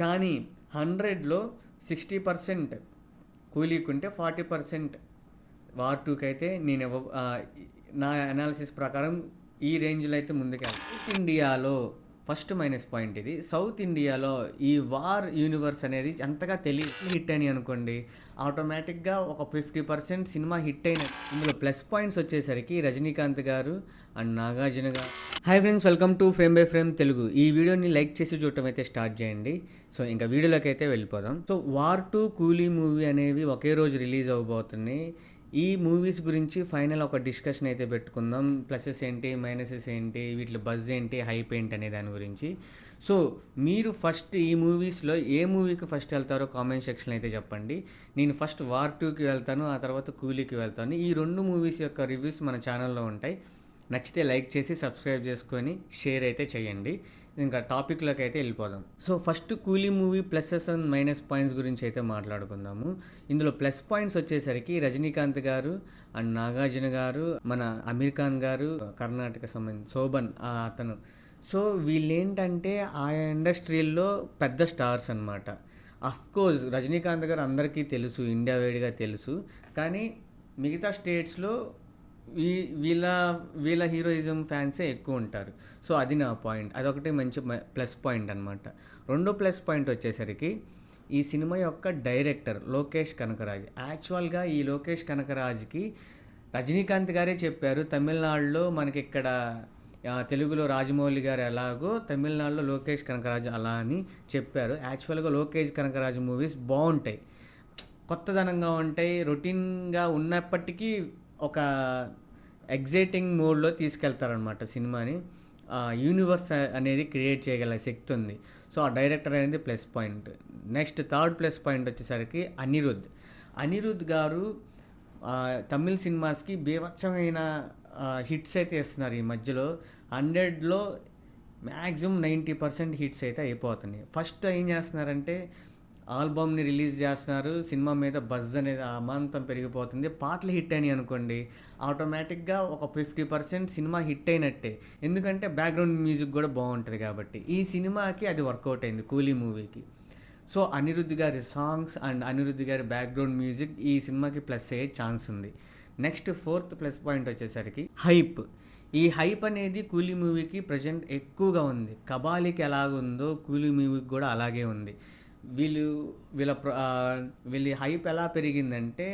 కానీ 100లో 60% కూలీకుంటే 40% వార్ 2కి అయితే నా అనాలిసిస్ ప్రకారం ఈ రేంజ్లో అయితే ముందుకెళ్ళాలి. సౌత్ ఇండియాలో ఫస్ట్ మైనస్ పాయింట్ ఇది. సౌత్ ఇండియాలో ఈ వార్ యూనివర్స్ అనేది అంతగా హిట్ అని అనుకోండి, ఆటోమేటిక్గా ఒక 50% సినిమా హిట్ అయిన. ఇందులో ప్లస్ పాయింట్స్ వచ్చేసరికి రజనీకాంత్ గారు అండ్ నాగార్జున గారు. Hi friends, welcome to frame by frame Telugu. ఈ వీడియోని లైక్ చేసి చూడటం అయితే స్టార్ట్ చేయండి. సో ఇంకా వీడియోలోకి అయితే వెళ్ళిపోదాం. సో వార్ 2, కూలీ మూవీ అనేవి ఒకే రోజు రిలీజ్ అవ్వబోతున్నాయి. ఈ మూవీస్ గురించి ఫైనల్ ఒక డిస్కషన్ అయితే పెట్టుకుందాం. ప్లసెస్ ఏంటి, మైనసెస్ ఏంటి, వీటి బజ్ ఏంటి, హైప్ ఏంటి అనే దాని గురించి. సో మీరు ఫస్ట్ ఈ మూవీస్లో ఏ మూవీకి ఫస్ట్ వెళ్తారో కామెంట్ సెక్షన్లో అయితే చెప్పండి. నేను ఫస్ట్ వార్ 2కి వెళ్తాను, ఆ తర్వాత కూలీకి వెళ్తాను. ఈ రెండు మూవీస్ యొక్క రివ్యూస్ మన ఛానల్లో ఉంటాయి. నచ్చితే లైక్ చేసి సబ్స్క్రైబ్ చేసుకొని షేర్ అయితే చేయండి. ఇంకా టాపిక్లోకి అయితే వెళ్ళిపోదాం. సో ఫస్ట్ కూలీ movie pluses and minus points గురించి అయితే మాట్లాడుకుందాము. ఇందులో ప్లస్ పాయింట్స్ వచ్చేసరికి రజనీకాంత్ గారు అండ్ నాగార్జున గారు, మన అమీర్ ఖాన్ గారు, కర్ణాటక సంబంధించి శోభన్ అతను. సో వీళ్ళేంటంటే ఆ ఇండస్ట్రీల్లో పెద్ద స్టార్స్ అనమాట. అఫ్కోర్స్ రజనీకాంత్ గారు అందరికీ తెలుసు, ఇండియా వైడ్గా తెలుసు. కానీ మిగతా స్టేట్స్లో వీళ్ళ వీళ్ళ హీరోయిజం ఫ్యాన్సే ఎక్కువ ఉంటారు. సో అది నా పాయింట్, అదొకటి మంచి ప్లస్ పాయింట్ అనమాట. రెండో ప్లస్ పాయింట్ వచ్చేసరికి ఈ సినిమా యొక్క డైరెక్టర్ లోకేష్ కనకరాజ్. యాక్చువల్గా ఈ లోకేష్ కనకరాజ్కి రజనీకాంత్ గారే చెప్పారు, తమిళనాడులో మనకి ఇక్కడ తెలుగులో రాజమౌళి గారు ఎలాగో తమిళనాడులో లోకేష్ కనకరాజ్ అలా అని చెప్పారు. యాక్చువల్గా లోకేష్ కనకరాజ్ మూవీస్ బాగుంటాయి, కొత్తదనంగా ఉంటాయి, రొటీన్గా ఉన్నప్పటికీ ఒక ఎగ్జైటింగ్ మోడ్లో తీసుకెళ్తారనమాట సినిమాని. యూనివర్స్ అనేది క్రియేట్ చేయగల శక్తి ఉంది. సో ఆ డైరెక్టర్ అనేది plus point. Next third plus point వచ్చేసరికి అనిరుద్ధ్ గారు తమిళ్ సినిమాస్కి బీభత్సమైన హిట్స్ అయితే ఇస్తున్నారు. ఈ మధ్యలో 100లో మ్యాక్సిమం 90% హిట్స్ అయితే అయిపోతున్నాయి. ఫస్ట్ ఏం చేస్తున్నారంటే ఆల్బమ్ని రిలీజ్ చేస్తున్నారు, సినిమా మీద బజ్ అనేది అమాంతం పెరిగిపోతుంది. పాటలు హిట్ అయినాయి అనుకోండి, ఆటోమేటిక్గా ఒక 50% సినిమా హిట్ అయినట్టే. ఎందుకంటే బ్యాక్గ్రౌండ్ మ్యూజిక్ కూడా బాగుంటుంది కాబట్టి. ఈ సినిమాకి అది వర్కౌట్ అయింది, కూలీ మూవీకి. సో అనిరుద్ధ్ గారి సాంగ్స్ అండ్ అనిరుద్ధ్ గారి బ్యాక్గ్రౌండ్ మ్యూజిక్ ఈ సినిమాకి ప్లస్ అయ్యే ఛాన్స్ ఉంది. నెక్స్ట్ ఫోర్త్ ప్లస్ పాయింట్ వచ్చేసరికి హైప్. ఈ హైప్ అనేది కూలీ మూవీకి ప్రజెంట్ ఎక్కువగా ఉంది. కబాలీకి ఎలాగుందో కూలీ మూవీకి కూడా అలాగే ఉంది. వీళ్ళ హైప్ ఎలా పెరిగిందంటే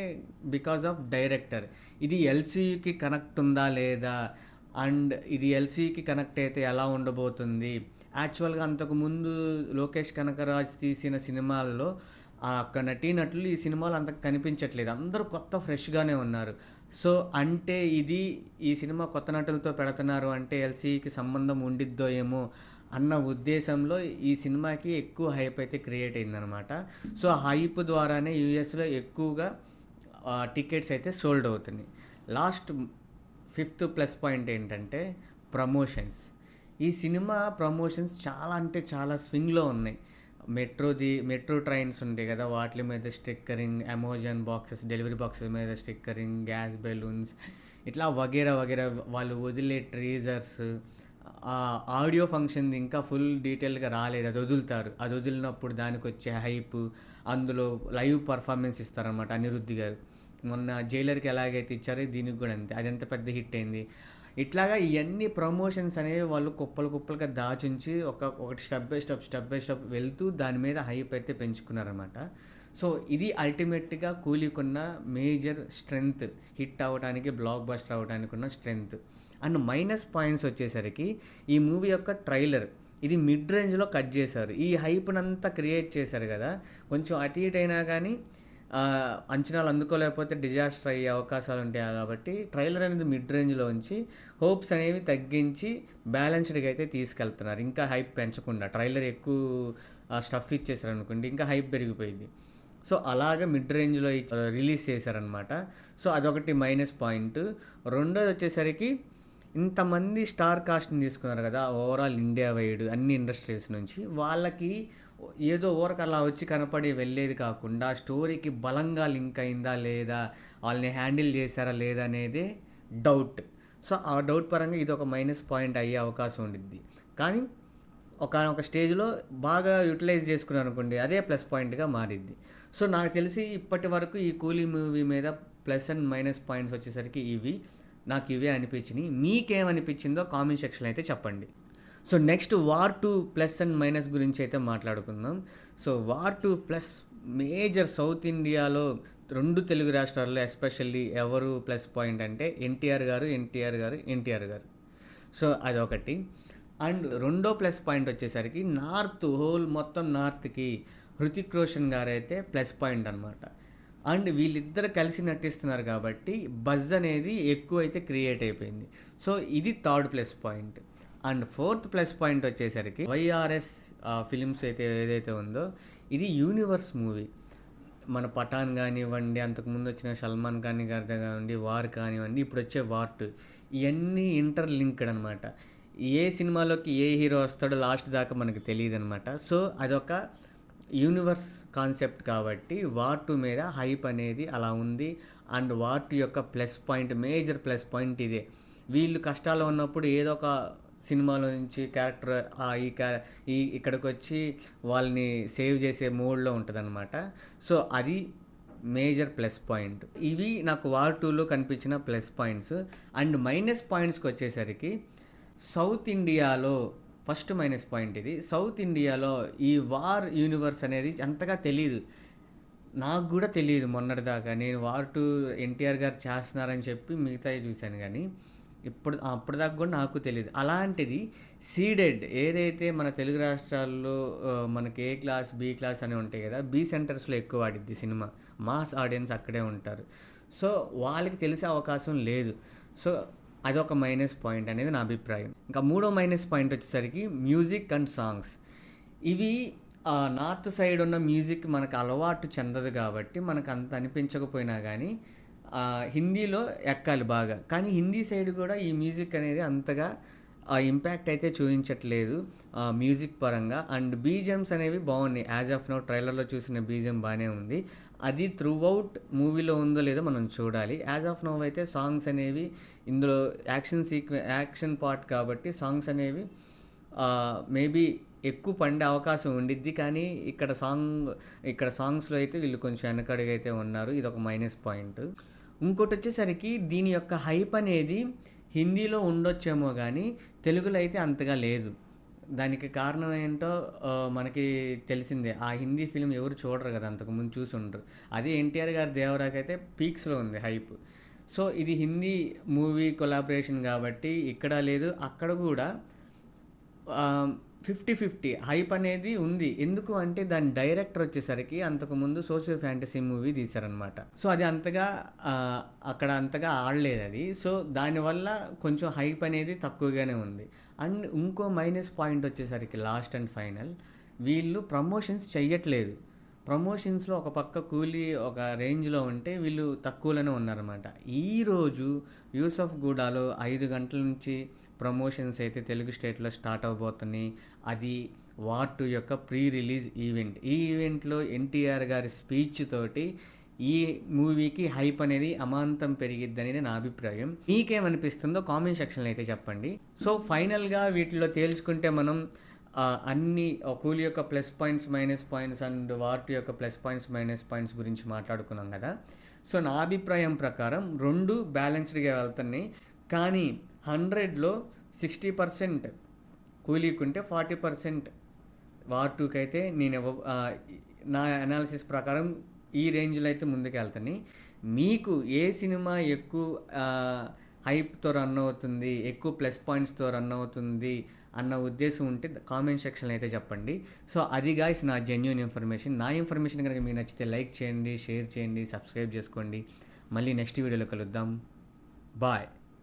బికాజ్ ఆఫ్ డైరెక్టర్. ఇది ఎల్సీయూకి కనెక్ట్ ఉందా లేదా, అండ్ ఇది ఎల్సీయూకి కనెక్ట్ అయితే ఎలా ఉండబోతుంది. యాక్చువల్గా అంతకుముందు లోకేష్ కనకరాజ్ తీసిన సినిమాల్లో ఆ నటీనటులు ఈ సినిమాలో అంత కనిపించట్లేదు, అందరూ కొత్త ఫ్రెష్గానే ఉన్నారు. సో అంటే ఈ సినిమా కొత్త నటులతో పెడుతున్నారు అంటే ఎల్సీకి సంబంధం ఉండిద్దో ఏమో అన్న ఉద్దేశంలో ఈ సినిమాకి ఎక్కువ హైప్ అయితే క్రియేట్ అయిందనమాట. సో హైప్ ద్వారానే యూఎస్లో ఎక్కువగా టికెట్స్ అయితే సోల్డ్ అవుతున్నాయి. లాస్ట్ ఫిఫ్త్ ప్లస్ పాయింట్ ఏంటంటే ప్రమోషన్స్. ఈ సినిమా ప్రమోషన్స్ చాలా అంటే చాలా స్వింగ్లో ఉన్నాయి. మెట్రో ట్రైన్స్ ఉంటాయి కదా, వాటి మీద stickering, Amazon boxes, delivery boxes మీద స్టిక్కరింగ్, గ్యాస్ బెలూన్స్, ఇట్లా వగేరా వాళ్ళు వదిలే ట్రీజర్స్. ఆడియో ఫంక్షన్ ఇంకా ఫుల్ డీటెయిల్గా రాలేదు, అది వదులుతారు. అది వదిలినప్పుడు దానికి వచ్చే హైప్, అందులో లైవ్ పర్ఫార్మెన్స్ ఇస్తారనమాట అనిరుద్ధ్ గారు. మొన్న జైలర్కి ఎలాగైతే ఇచ్చారో దీనికి కూడా అంతే, అది ఎంత పెద్ద హిట్ అయింది. ఇట్లాగా ఇవన్నీ ప్రమోషన్స్ అనేవి వాళ్ళు కుప్పలుగా దాచుంచి ఒకటి స్టెప్ బై స్టెప్ వెళ్తూ దాని మీద హైప్ అయితే పెంచుకున్నారనమాట. సో ఇది అల్టిమేట్గా కూలీకున్న మేజర్ స్ట్రెంగ్త్, హిట్ అవ్వడానికి, బ్లాక్ బస్టర్ అవ్వడానికి ఉన్న స్ట్రెంగ్త్. అండ్ మైనస్ పాయింట్స్ వచ్చేసరికి ఈ మూవీ యొక్క ట్రైలర్ ఇది మిడ్ రేంజ్లో కట్ చేశారు. ఈ హైప్నంతా క్రియేట్ చేశారు కదా, కొంచెం అటు ఇటు అయినా కానీ అంచనాలు అందుకోలేకపోతే డిజాస్టర్ అయ్యే అవకాశాలు ఉంటాయి. కాబట్టి ట్రైలర్ అనేది మిడ్ రేంజ్లో ఉంచి హోప్స్ అనేవి తగ్గించి బ్యాలెన్స్డ్గా అయితే తీసుకెళ్తున్నారు. ఇంకా హైప్ పెంచకుండా ట్రైలర్ ఎక్కువ స్టఫ్ ఇచ్చేసారు అనుకోండి, ఇంకా హైప్ పెరిగిపోయింది. సో అలాగే మిడ్ రేంజ్లో రిలీజ్ చేశారనమాట. సో అదొకటి మైనస్ పాయింట్. రెండోది వచ్చేసరికి ఇంతమంది స్టార్ కాస్ట్ని తీసుకున్నారు కదా ఓవరాల్ ఇండియా వైడ్ అన్ని ఇండస్ట్రీస్ నుంచి, వాళ్ళకి ఏదో ఊరకు అలా వచ్చి కనపడి వెళ్ళేది కాకుండా స్టోరీకి బలంగా లింక్ అయిందా లేదా, వాళ్ళని హ్యాండిల్ చేశారా లేదా అనేది డౌట్. సో ఆ డౌట్ పరంగా ఇది ఒక మైనస్ పాయింట్ అయ్యే అవకాశం ఉండిద్ది. కానీ ఒకానొక స్టేజ్‌లో బాగా యుటిలైజ్ చేసుకున్నారనుకోండి, అదే ప్లస్ పాయింట్‌గా మారిద్ది. సో, నాకు తెలిసి ఇప్పటి వరకు ఈ 'కూలీ' మూవీ మీద ప్లస్ అండ్ మైనస్ పాయింట్స్ వచ్చేసరికి ఇవి. నాకు ఇవే అనిపించినియి. మీకేమనిపించిందో కామెంట్ సెక్షన్‌లో అయితే చెప్పండి. So, next 'war 2' plus and minus గురించి అయితే మాట్లాడుకుందాం. So, 'war 2' plus major south ఇండియాలో 2 తెలుగు రాష్ట్రాల్లో ఎస్పెషల్లీ ఎవరు ప్లస్ పాయింట్ అంటే ఎన్టీఆర్ గారు, ఎన్టీఆర్ గారు. సో, అదొకటి. అండ్ రెండో ప్లస్ పాయింట్ వచ్చేసరికి హోల్ మొత్తం నార్త్‌కి 'హృతిక్ రోషన్' గారైతే ప్లస్ పాయింట్ అనమాట. అండ్ వీళ్ళిద్దరు కలిసి నటిస్తున్నారు కాబట్టి బజ్ అనేది ఎక్కువైతే క్రియేట్ అయిపోయింది. సో, ఇది third plus point. And fourth plus point వచ్చేసరికి వైఆర్ఎస్ ఫిలిమ్స్ అయితే ఏదైతే ఉందో ఇది యూనివర్స్ మూవీ. మన 'పఠాన్' కానివ్వండి, అంతకుముందు వచ్చిన 'సల్మాన్ ఖాన్' గారిది కానివ్వండి, 'వార్' కానివ్వండి, ఇప్పుడు వచ్చే 'వార్ 2' ఇవన్నీ ఇంటర్లింక్డ్ అనమాట. ఏ సినిమాలోకి ఏ హీరో వస్తాడో లాస్ట్ దాకా మనకు తెలియదనమాట. సో, అదొక యూనివర్స్ కాన్సెప్ట్ కాబట్టి 'వార్ 2' మీద హైప్ అనేది అలా ఉంది. అండ్ 'వార్ 2' యొక్క plus point, major plus point ఇదే. వీళ్ళు కష్టాల్లో ఉన్నప్పుడు ఏదో ఒక సినిమాలో నుంచి క్యారెక్టర్ ఇక్కడికి వచ్చి వాళ్ళని సేవ్ చేసే మోడ్లో ఉంటుందన్నమాట. సో, అది మేజర్ ప్లస్ పాయింట్. ఇవి నాకు 'వార్ 2'లో కనిపించిన ప్లస్ పాయింట్స్. అండ్ మైనస్ పాయింట్స్కి వచ్చేసరికి సౌత్ ఇండియాలో ఫస్ట్ మైనస్ పాయింట్ ఇది. సౌత్ ఇండియాలో ఈ వార్ యూనివర్స్ అనేది అంతగా తెలీదు. నాకు కూడా తెలియదు మొన్నటిదాకా. నేను 'వార్ 2' ఎన్టీఆర్ గారు చేస్తున్నారని చెప్పి మిగతావి చూశాను కానీ అప్పటిదాకా కూడా నాకు తెలియదు. అలాంటిది సీడెడ్ ఏదైతే మన తెలుగు రాష్ట్రాల్లో మనకి ఏ క్లాస్, బి క్లాస్ అని ఉంటాయి కదా, బి సెంటర్స్లో ఎక్కువ ఆడిద్ది సినిమా. మాస్ ఆడియన్స్ అక్కడే ఉంటారు. సో, వాళ్ళకి తెలిసే అవకాశం లేదు. సో, అదొక మైనస్ పాయింట్ అనేది నా అభిప్రాయం. ఇంకా మూడో మైనస్ పాయింట్ వచ్చేసరికి మ్యూజిక్ అండ్ సాంగ్స్. ఇవి నార్త్ సైడ్ ఉన్న మ్యూజిక్ మనకు అలవాటు చెందదు కాబట్టి మనకు అంత అనిపించకపోయినా కానీ హిందీలో ఎక్కాలి బాగా. కానీ హిందీ సైడ్ కూడా ఈ మ్యూజిక్ అనేది అంతగా ఇంపాక్ట్ అయితే చూపించట్లేదు మ్యూజిక్ పరంగా. అండ్ బీజిఎమ్స్ అనేవి బాగున్నాయి. యాజ్ ఆఫ్ నౌ ట్రైలర్లో చూసిన బీజిఎం బాగానే ఉంది. అది త్రూ అవుట్ మూవీలో ఉందో లేదో మనం చూడాలి. యాజ్ ఆఫ్ నౌ అయితే సాంగ్స్ అనేవి ఇందులో యాక్షన్ పార్ట్ కాబట్టి సాంగ్స్ అనేవి మేబీ ఎక్కువ పండే అవకాశం ఉండిద్ది. కానీ ఇక్కడ సాంగ్స్లో అయితే వీళ్ళు కొంచెం వెనకడుగు అయితే ఉన్నారు. ఇది ఒక మైనస్ పాయింట్. ఇంకోటి వచ్చేసరికి దీని యొక్క హైప్ అనేది హిందీలో ఉండొచ్చేమో కానీ తెలుగులో అయితే అంతగా లేదు. దానికి కారణం ఏంటో మనకి తెలిసిందే. ఆ హిందీ ఫిలిం ఎవరు చూడరు కదా, అంతకుముందు చూసి ఉండరు. అదే ఎన్టీఆర్ గారి 'దేవరాకి' అయితే పీక్స్లో ఉంది హైప్. సో, ఇది హిందీ మూవీ కొలాబరేషన్ కాబట్టి ఇక్కడ లేదు, అక్కడ కూడా 50-50 హైప్ అనేది ఉంది. ఎందుకు అంటే దాని డైరెక్టర్ వచ్చేసరికి అంతకుముందు సోషియో ఫ్యాంటసీ మూవీ తీశారనమాట. సో, అది అక్కడ అంతగా ఆడలేదు అది. సో, దానివల్ల కొంచెం హైప్ అనేది తక్కువగానే ఉంది. అండ్ ఇంకో మైనస్ పాయింట్ వచ్చేసరికి లాస్ట్ అండ్ ఫైనల్, వీళ్ళు ప్రమోషన్స్ చెయ్యట్లేదు. ప్రమోషన్స్లో ఒక పక్క కూలీ ఒక రేంజ్లో ఉంటే వీళ్ళు తక్కువలోనే ఉన్నారన్నమాట. ఈరోజు యూసఫ్గూడలో 5 గంటల నుంచి ప్రమోషన్స్ అయితే తెలుగు స్టేట్లో స్టార్ట్ అవబోతున్నాయి. అది 'వార్ 2' యొక్క ప్రీ రిలీజ్ ఈవెంట్. ఈ ఈవెంట్లో ఎన్టీఆర్ గారి స్పీచ్ తోటి ఈ మూవీకి హైప్ అనేది అమాంతం పెరిగిద్దని నా అభిప్రాయం. మీకేమనిపిస్తుందో కామెంట్ సెక్షన్లో అయితే చెప్పండి. సో, ఫైనల్గా వీటిలో తేల్చుకుంటే మనం అన్ని కూలీ యొక్క plus points, minus points and 'war 2' యొక్క ప్లస్ పాయింట్స్, మైనస్ పాయింట్స్ గురించి మాట్లాడుకున్నాం కదా. సో, నా అభిప్రాయం ప్రకారం 2 బ్యాలెన్స్డ్గా వెళ్తున్నాయి. కానీ 100లో 60% కూలీకుంటే 40% 'వార్ 2'కి అయితే నా అనాలిసిస్ ప్రకారం ఈ రేంజ్లో అయితే ముందుకు వెళ్తున్నాయి. మీకు ఏ సినిమా ఎక్కువ హైప్తో రన్ అవుతుంది, ఎక్కువ ప్లస్ పాయింట్స్తో రన్ అవుతుంది అన్న ఉద్దేశం ఉంటే కామెంట్ సెక్షన్లో అయితే చెప్పండి. సో, అది గాయ్స్ నా జెన్యూన్ ఇన్ఫర్మేషన్. నా ఇన్ఫర్మేషన్ కనుక మీకు నచ్చితే లైక్ చేయండి, షేర్ చేయండి, సబ్స్క్రైబ్ చేసుకోండి. మళ్ళీ నెక్స్ట్ వీడియోలో కలుద్దాం. బాయ్.